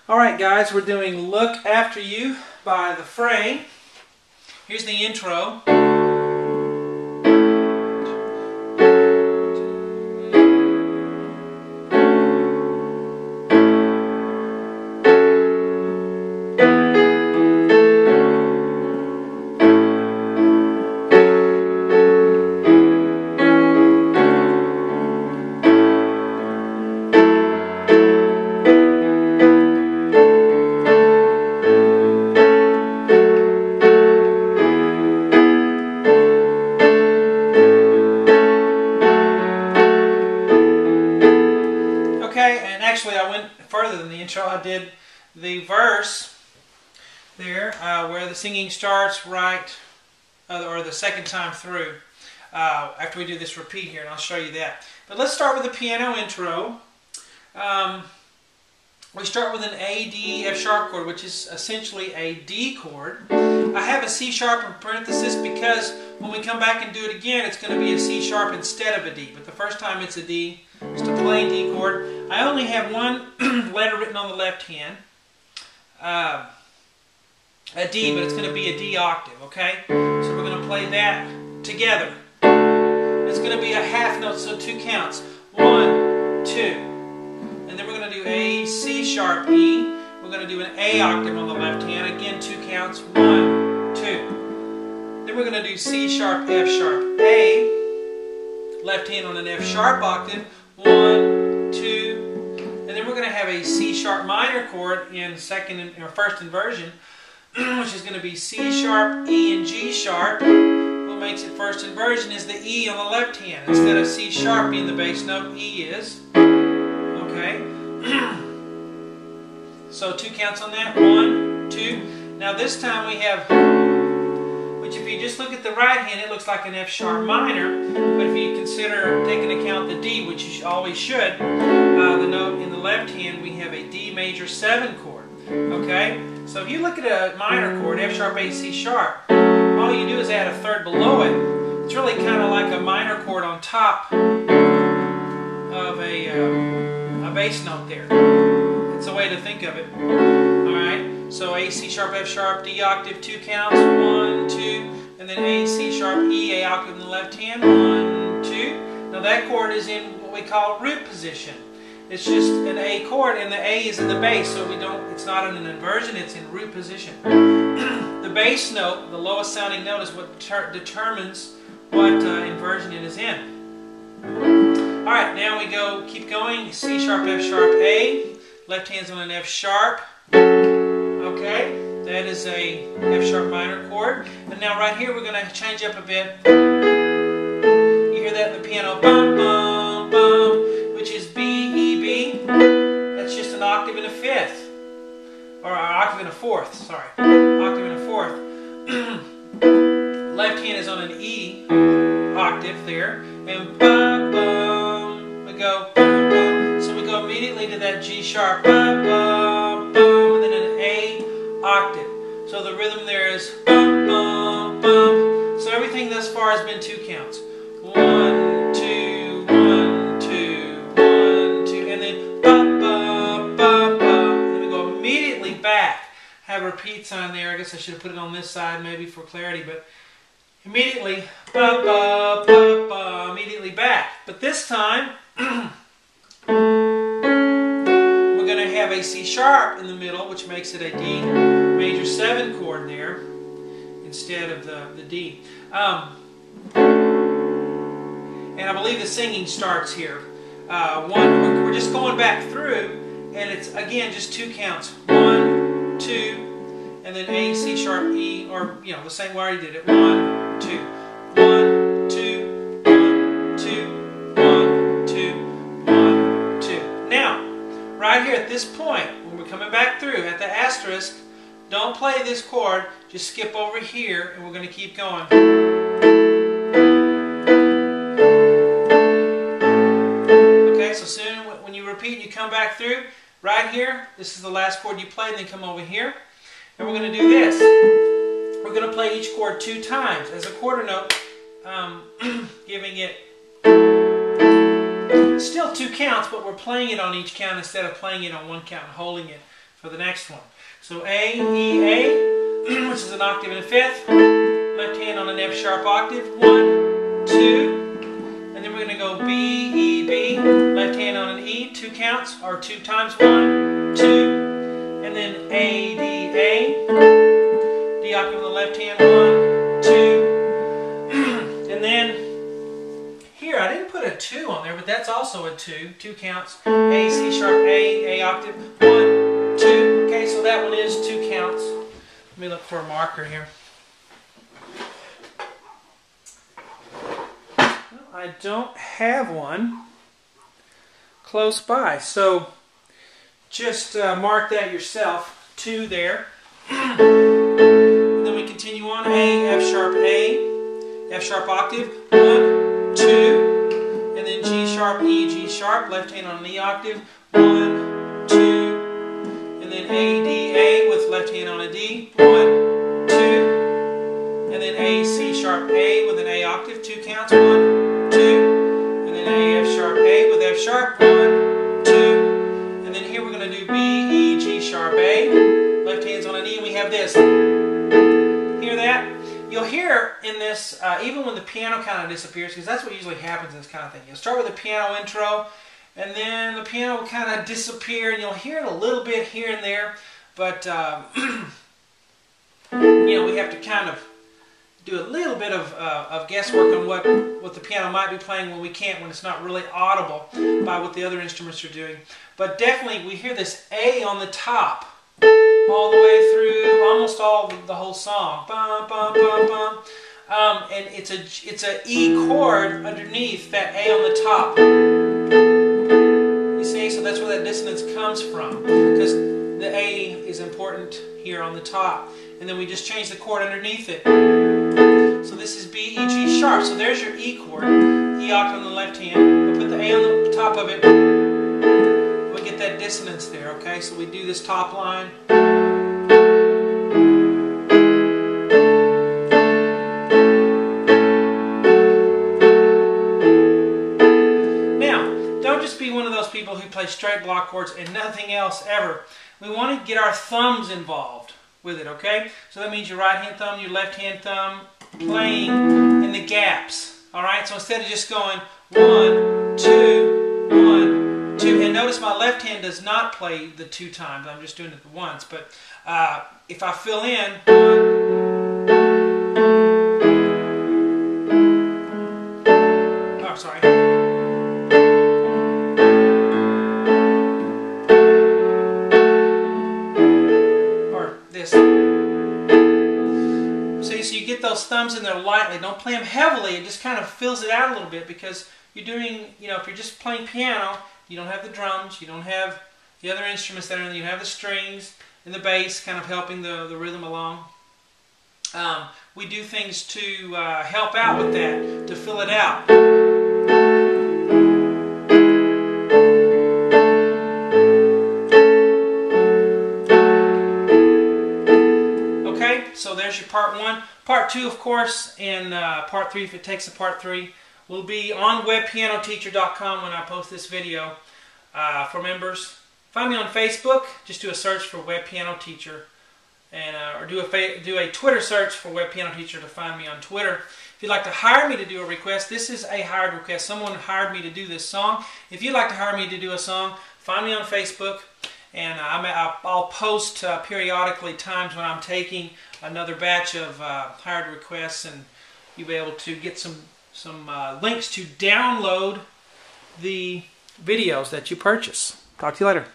Alright guys, we're doing Look After You by The Fray. Here's the intro. Okay, and actually I went further than the intro. I did the verse there where the singing starts right, or the second time through, after we do this repeat here, and I'll show you that. But let's start with the piano intro. We start with an A, D, F sharp chord, which is essentially a D chord. I have a C sharp in parenthesis because when we come back and do it again, it's going to be a C sharp instead of a D. But the first time it's a D, just a plain D chord. I only have one letter written on the left hand, a D, but it's going to be a D octave, okay? So we're going to play that together. It's going to be a half note, so 2 counts. 1, 2. And then we're going to do A, C sharp, E. We're going to do an A octave on the left hand. Again, 2 counts. 1, 2. Then we're going to do C sharp, F sharp, A. Left hand on an F sharp octave. 1, 2. And then we're going to have a C sharp minor chord in first inversion, which is going to be C sharp, E, and G sharp. What makes it first inversion is the E on the left hand. Instead of C sharp being the bass note, E is. Okay, so 2 counts on that. 1, 2. Now this time we have, which if you just look at the right hand, it looks like an F sharp minor. But if you consider taking account the D, which you always should, the note in the left hand, we have a D major 7 chord. Okay, so if you look at a minor chord, F sharp, A, C sharp, all you do is add a third below it. It's really kind of like a minor chord on top of a bass note there. It's a way to think of it. Alright, so A, C sharp, F sharp, D octave, 2 counts, 1, 2, and then A, C sharp, E, A octave in the left hand, 1, 2. Now that chord is in what we call root position. It's just an A chord, and the A is in the bass, so it's not in an inversion, it's in root position. The bass note, the lowest sounding note, is what determines what inversion it is in. Alright, now we keep going. C sharp, F sharp, A. Left hand's on an F sharp. Okay, that is a F sharp minor chord. And now right here we're going to change up a bit. You hear that in the piano, bum, bum, bum, which is B, E, B. That's just an octave and a fifth. Or an octave and a fourth, sorry. Octave and a fourth. Left hand is on an E octave there. And bum, bum, we go bum, bum. So we go immediately to that G sharp, bum, bum, bum, and then an A octave. So the rhythm there is bum, bum, bum. So everything thus far has been 2 counts. 1, 2, 1, 2, 1, 2, and then bum, bum, bum, bum. And then we go immediately back. Have a repeat sign there. I guess I should have put it on this side maybe for clarity, but immediately, ba ba ba ba, immediately back. But this time, we're going to have a C sharp in the middle, which makes it a D major 7 chord there instead of the D. And I believe the singing starts here. We're just going back through, and it's again just 2 counts. 1, 2. And then A, C sharp, E, or the same way I already did it. 1, 2, 1, 2, 1, 2, 1, 2, 1, 2. Now, right here at this point, when we're coming back through at the asterisk, don't play this chord. Just skip over here, and we're going to keep going. Okay, so soon when you repeat and you come back through, right here, this is the last chord you play, and then come over here. And we're going to do this. We're going to play each chord 2 times as a quarter note, giving it still 2 counts, but we're playing it on each count instead of playing it on 1 count and holding it for the next one. So A, E, A, which is an octave and a fifth. Left hand on an F sharp octave. 1, 2. And then we're going to go B, E, B. Left hand on an E, 2 counts, or 2 times. 1, 2. And then A, D, A. D octave on the left hand. 1, 2. And then here, I didn't put a 2 on there, but that's also a 2. 2 counts. A, C sharp, A octave. 1, 2. Okay, so that one is 2 counts. Let me look for a marker here. Well, I don't have one close by, so just mark that yourself. 2 there. Then we continue on. A, F sharp octave. 1, 2. And then G sharp, E, G sharp. Left hand on an E octave. 1, 2. And then A, D, A with left hand on a D. 1, 2. And then A, C sharp, A with an A octave. 2 counts. 1, 2. And then A, F sharp, A with F sharp. 1, 2. And then here we're going to do B, E, G sharp, A. Left hand's on an E, and we have this. Hear that? You'll hear in this, even when the piano kind of disappears, because that's what usually happens in this kind of thing. You'll start with the piano intro, and then the piano will kind of disappear, and you'll hear it a little bit here and there, but you know, we have to kind of do a little bit of guesswork on what the piano might be playing when we can't, when it's not really audible by what the other instruments are doing. But definitely we hear this A on the top all the way through almost the whole song. Bum, bum, bum, bum. And it's a E chord underneath that A on the top. You see, so that's where that dissonance comes from, because the A is important here on the top, and then we just change the chord underneath it. So this is B, E, G sharp. So there's your E chord, E octave on the left hand. We put the A on the top of it. We get that dissonance there. Okay, so we do this top line. Be one of those people who play straight block chords and nothing else ever. We want to get our thumbs involved with it, okay? So that means your right hand thumb, your left hand thumb playing in the gaps, all right? So instead of just going 1, 2, 1, 2, and notice my left hand does not play the 2 times. I'm just doing it once, but if I fill in 1, oh, sorry. So you get those thumbs in there lightly. Don't play them heavily. It just kind of fills it out a little bit, because you're doing, you know, if you're just playing piano, you don't have the drums, you don't have the other instruments that are in there, you have the strings and the bass kind of helping the rhythm along. We do things to help out with that, to fill it out. So there's your part 1. Part 2, of course, and part 3, if it takes a part 3, will be on webpianoteacher.com when I post this video for members. Find me on Facebook. Just do a search for Web Piano Teacher, and or do a Twitter search for Web Piano Teacher to find me on Twitter. If you'd like to hire me to do a request, this is a hired request. Someone hired me to do this song. If you'd like to hire me to do a song, find me on Facebook. And I'll post periodically times when I'm taking another batch of hired requests, and you'll be able to get some links to download the videos that you purchase. Talk to you later.